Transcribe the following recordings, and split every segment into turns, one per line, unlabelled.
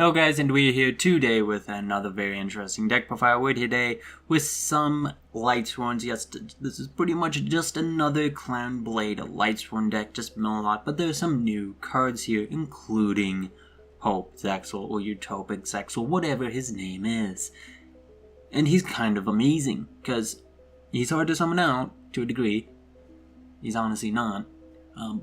Hello guys, and we're here today with another very interesting deck profile. We're today with some Lightsworns. Yes, this is pretty much just another Clown Blade Lightsworn deck, just mill a lot, but there's some new cards here, including Hope Zexal or Utopic Zexal, whatever his name is. And he's kind of amazing, because he's hard to summon out, to a degree. He's honestly not,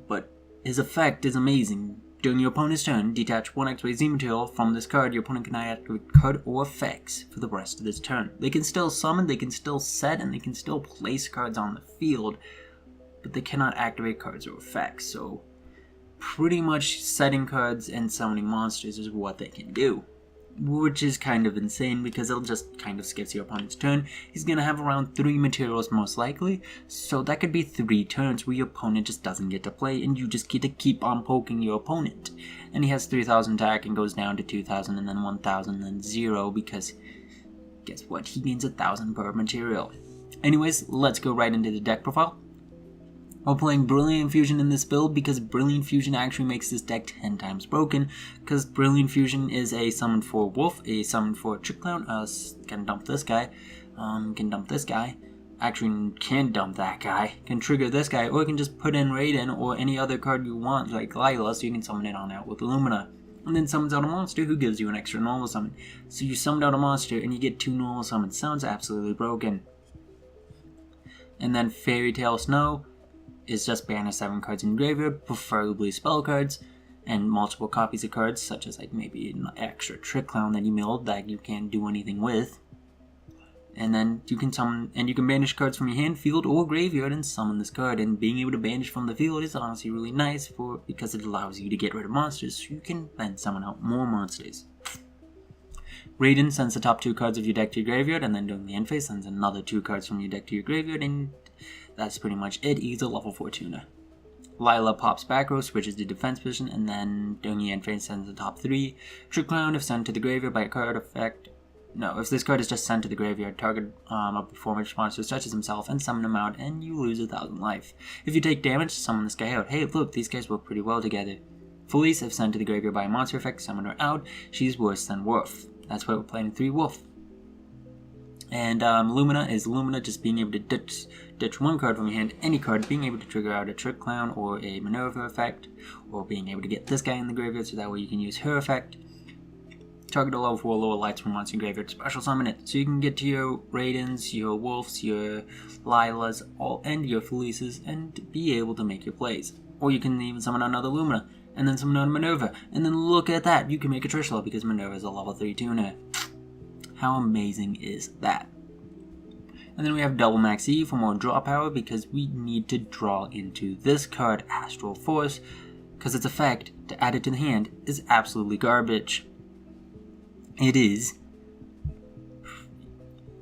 but his effect is amazing. During your opponent's turn, detach one XYZ material from this card. Your opponent can activate card or effects for the rest of this turn. They can still summon, they can still set, and they can still place cards on the field, but they cannot activate cards or effects. So pretty much setting cards and summoning monsters is what they can do, which is kind of insane because it'll just kind of skips your opponent's turn. He's going to have around 3 materials most likely, so that could be 3 turns where your opponent just doesn't get to play and you just get to keep on poking your opponent. And he has 3000 attack and goes down to 2000 and then 1000 and then 0 because guess what, he gains 1000 per material. Anyways, let's go right into the deck profile. We're playing Brilliant Fusion in this build because Brilliant Fusion actually makes this deck 10 times broken, because Brilliant Fusion is a summon for Wolf, a summon for Trick Clown, can dump this guy, can dump this guy, actually can't dump that guy, can trigger this guy, or you can just put in Raiden or any other card you want like Lila, so you can summon it on out with Illumina. And then summons out a monster who gives you an extra normal summon. So you summoned out a monster and you get 2 normal summons. Sounds absolutely broken. And then Fairy Tale Snow is just banish 7 cards in your graveyard, preferably spell cards, and multiple copies of cards, such as like maybe an extra Trick Clown that you milled that you can't do anything with. And then you can summon, and you can banish cards from your hand, field, or graveyard and summon this card. And being able to banish from the field is honestly really nice because it allows you to get rid of monsters, so you can then summon out more monsters. Raiden sends the top 2 cards of your deck to your graveyard, and then during the end phase sends another 2 cards from your deck to your graveyard, and that's pretty much it. He's a level 4 tuner. Lila pops back row, switches to defense position, and then during the end phase sends the top 3. Trick Clown, if sent to the graveyard by a card effect. No, if this card is just sent to the graveyard, target a performance monster touches himself and summon him out, and you lose 1000 life. If you take damage, summon this guy out. Hey, look, these guys work pretty well together. Felice, if sent to the graveyard by a monster effect, summon her out. She's worse than Wolf. That's why we're playing 3 Wolf. And Lumina is Lumina, just being able to ditch 1 card from your hand, any card, being able to trigger out a Trick Clown or a Minerave effect, or being able to get this guy in the graveyard so that way you can use her effect. Target a level 4 lower Lightsworn monster in graveyard, special summon it, so you can get to your Raidens, your Wolves, your Lilas, and your Felices, and be able to make your plays. Or you can even summon another Lumina, and then summon another Minerva, and then look at that, you can make a Trishula because Minerva is a level 3 tuner. How amazing is that? And then we have double max E for more draw power because we need to draw into this card, Astral Force, because its effect, to add it to the hand, is absolutely garbage. It is.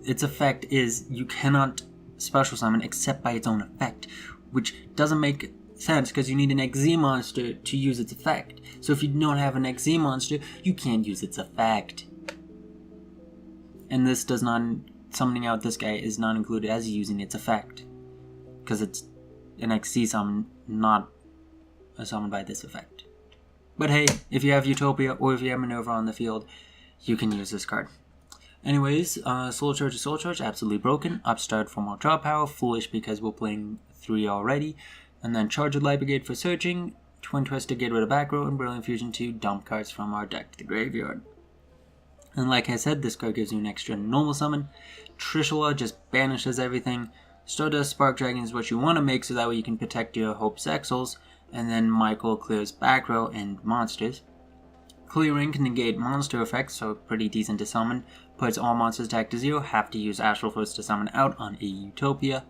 Its effect is you cannot special summon except by its own effect, which doesn't make sense because you need an XZ monster to use its effect. So if you don't have an XZ monster, you can't use its effect. And this does not, summoning out this guy is not included as using its effect, because it's an XC summon, not a summon by this effect. But hey, if you have Utopia or if you have Minerva on the field, you can use this card. Anyways, Soul Charge to Soul Charge, absolutely broken. Upstart for more draw power, foolish because we're playing 3 already. And then Charge with Light Brigade for searching, Twin Twist to get rid of back row, and Brilliant Fusion to dump cards from our deck to the graveyard. And like I said, this card gives you an extra normal summon. Trishula just banishes everything. Stardust Spark Dragon is what you want to make so that way you can protect your Hope Zexals. And then Michael clears back row and monsters. Clearing can negate monster effects, so pretty decent to summon. Puts all monsters attack to 0, have to use Astral Force to summon out on a Utopia.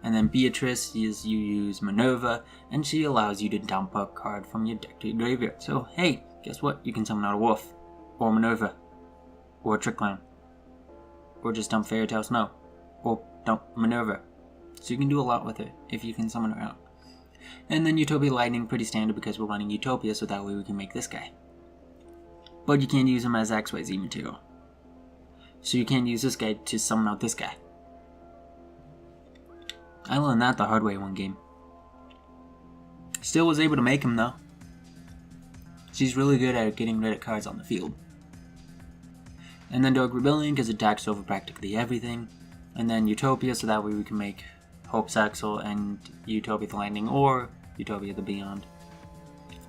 And then Beatrice is you use Minerva, and she allows you to dump a card from your deck to your graveyard. So hey, guess what? You can summon out a Wolf, or Minerva, or a Trick Clown, or just dump Fairy Tale Snow, or dump Minerva. So you can do a lot with her if you can summon her out. And then Utopia Lightning, pretty standard because we're running Utopia, so that way we can make this guy. But you can't use him as XYZ material. So you can't use this guy to summon out this guy. I learned that the hard way one game. Still was able to make him though. She's really good at getting rid of cards on the field. And then Dark Rebellion, because it attacks over practically everything. And then Utopia, so that way we can make Hope Zexal and Utopia the Lightning, or Utopia the Beyond.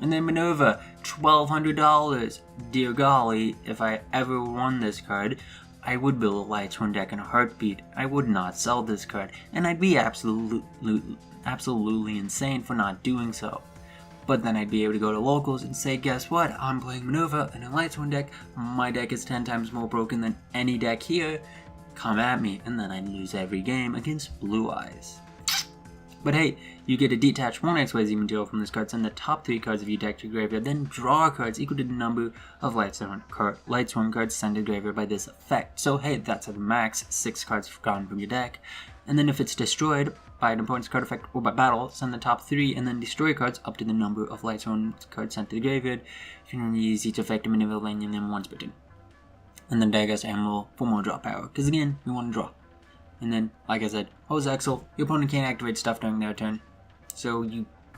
And then Minerva, $1,200. Dear golly, if I ever won this card, I would build a Lightsworn deck in a heartbeat. I would not sell this card, and I'd be absolutely insane for not doing so. But then I'd be able to go to locals and say, guess what, I'm playing Minerva in a Lightsworn deck, my deck is 10 times more broken than any deck here, come at me, and then I'd lose every game against Blue Eyes. But hey, you get a detached 1 XYZ material from this card, send the top 3 cards of your deck to graveyard, then draw cards equal to the number of Lightsworn cards sent to graveyard by this effect. So hey, that's at the max, 6 cards gone from your deck. And then if it's destroyed by an opponent's card effect or by battle, send the top 3 and then destroy cards up to the number of Lightsworn cards sent to the graveyard. You can only use each effect to manipulate landing them once per turn. And then deck has Emerald for more draw power, because again, we want to draw. And then, like I said, Zexal, your opponent can't activate stuff during their turn, so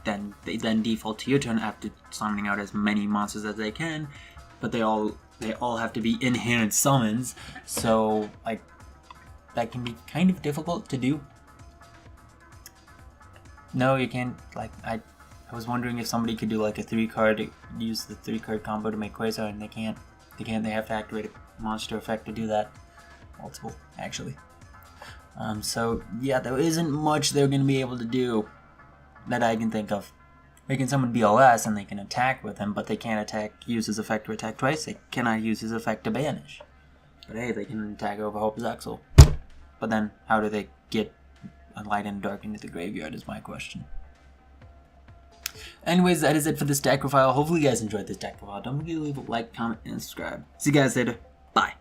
they then default to your turn after summoning out as many monsters as they can, but they all have to be inherent summons, so like that can be kind of difficult to do. No, you can't. Like I was wondering if somebody could do like a 3-card, use the 3-card combo to make Quasar, and they can't. They have to activate a monster effect to do that. Multiple, actually. So yeah, there isn't much they're going to be able to do that I can think of. They can summon BLS and they can attack with him, but they can't use his effect to attack twice. They cannot use his effect to banish. But hey, they can attack over Hope Zexal. But then, how do they get a light and dark into the graveyard is my question. Anyways, that is it for this deck profile. Hopefully you guys enjoyed this deck profile. Don't forget to leave a like, comment, and subscribe. See you guys later. Bye.